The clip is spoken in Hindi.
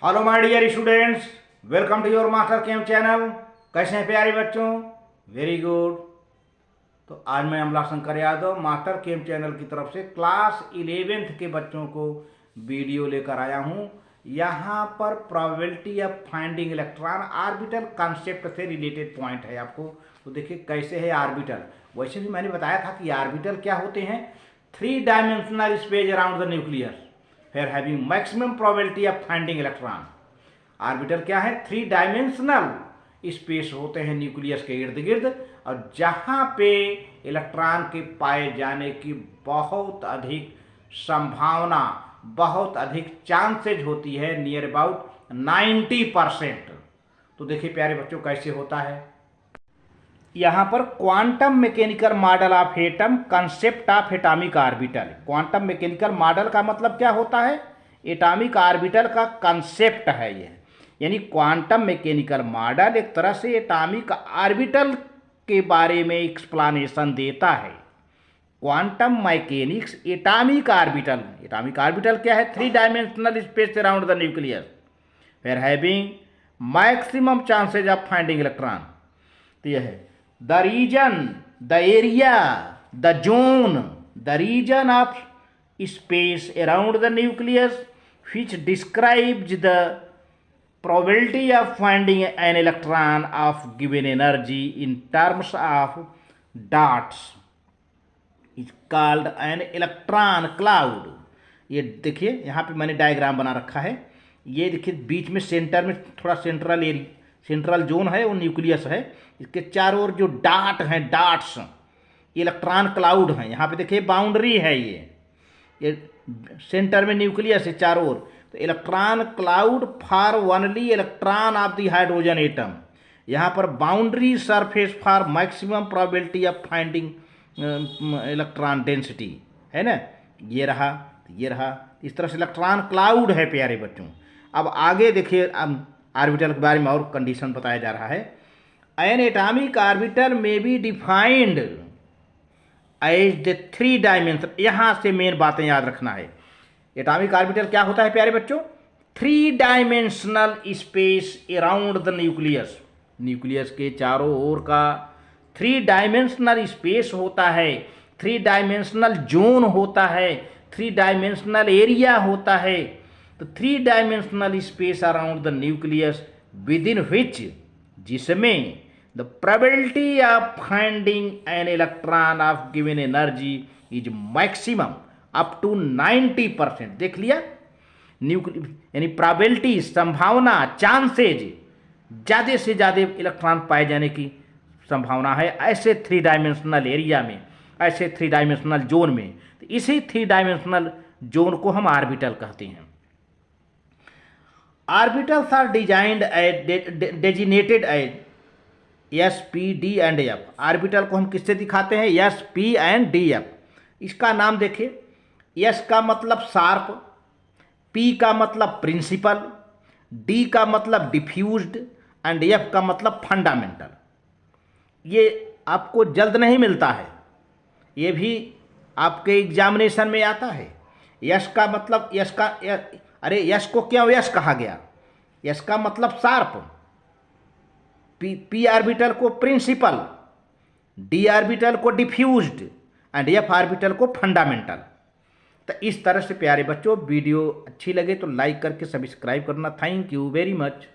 Hello my dear students, welcome to your master camp channel. कैसे हैं प्यारे बच्चों? Very good. तो आज मैं Amla Shankar Yadav master camp channel की तरफ से क्लास 11th के बच्चों को वीडियो लेकर आया हूं। यहाँ पर probability of finding electron orbital concept से रिलेटेड पॉइंट है आपको। तो देखिए कैसे है ऑर्बिटल। वैसे भी मैंने बताया था कि ऑर्बिटल क्या होते हैं, 3 dimensional space around the nucleus फिर having maximum probability of finding electron. Orbital क्या है? 3 डायमेंशनल स्पेस होते हैं न्यूक्लियस के इर्द गिर्द, और जहां पे इलेक्ट्रॉन के पाए जाने की बहुत अधिक संभावना, बहुत अधिक चांसेज होती है, नियर अबाउट 90%। तो देखिए प्यारे बच्चों कैसे होता है। यहाँ पर quantum mechanical model of atom, concept of atomic orbital. Quantum mechanical model का मतलब क्या होता है? एटॉमिक ऑर्बिटल का कंसेप्ट है ये। यानी क्वांटम मैकेनिकल मॉडल एक तरह से एटॉमिक ऑर्बिटल के बारे में एक्सप्लेनेशन देता है। Quantum mechanics atomic orbital. Atomic orbital क्या है? 3 dimensional space around the nucleus where having maximum chances of finding electron. तो यह है the region, the area, the zone, the region of space around the nucleus which describes the probability of finding an electron of given energy in terms of dots is called an electron cloud। ये देखिए यहाँ पे मैंने डायग्राम बना रखा है। ये देखिए बीच में सेंटर में थोड़ा सेंट्रल एरिया, सेंट्रल जोन है, वो न्यूक्लियस है। इसके चारों ओर जो डाट हैं, डाट्स इलेक्ट्रॉन क्लाउड हैं। यहाँ पे देखिए बाउंड्री है, ये सेंटर में न्यूक्लियस है चारों ओर। तो electron cloud for only electron of the hydrogen atom. यहाँ पर boundary surface for maximum probability of finding electron density है ना। ये रहा, ये रहा। इस तरह से इलेक्ट्रॉन क्लाउड है प्यारे बच्चों। अब आगे देखिए ऑर्बिटल के बारे में और कंडीशन बताया जा रहा है। एन एटॉमिक ऑर्बिटल में be defined as the 3 dimension. यहां से मेन बातें याद रखना है। एटॉमिक ऑर्बिटल क्या होता है प्यारे बच्चों? 3 dimensional space around the nucleus. Nucleus के चारों ओर का 3 डायमेंशनल स्पेस होता है, 3 डायमेंशनल जोन होता है, 3 डायमेंशनल एरिया होता है। तो 3 dimensional space around the nucleus within which, जिसमें the probability of finding an electron of given energy is maximum up to 90%। देख लिया, यानी प्रोबेबिलिटी, संभावना, चांसेज, ज़्यादा से ज़्यादा इलेक्ट्रॉन पाए जाने की संभावना है ऐसे 3 डायमेंशनल एरिया में, ऐसे 3 डायमेंशनल जोन में। तो इसी 3 डायमेंशनल जोन को हम ऑर्बिटल कहते हैं। Orbitals are designed designated as S, P, D and F. Orbital को हम किससे दिखाते हैं? S, P and D, F. इसका नाम देखिए। एस का मतलब शार्प, पी का मतलब प्रिंसिपल, डी का मतलब डिफ्यूज्ड एंड एफ का मतलब फंडामेंटल। ये आपको जल्द नहीं मिलता है, ये भी आपके एग्जामिनेशन में आता है। यश का मतलब, यश का, अरे यश को क्यों यश कहा गया? यश का मतलब शार्प, पी ऑर्बिटल को प्रिंसिपल, डी ऑर्बिटल को डिफ्यूज्ड एंड एफ ऑर्बिटल को फंडामेंटल। तो इस तरह से प्यारे बच्चों, वीडियो अच्छी लगे तो लाइक करके सब्सक्राइब करना। Thank you very much.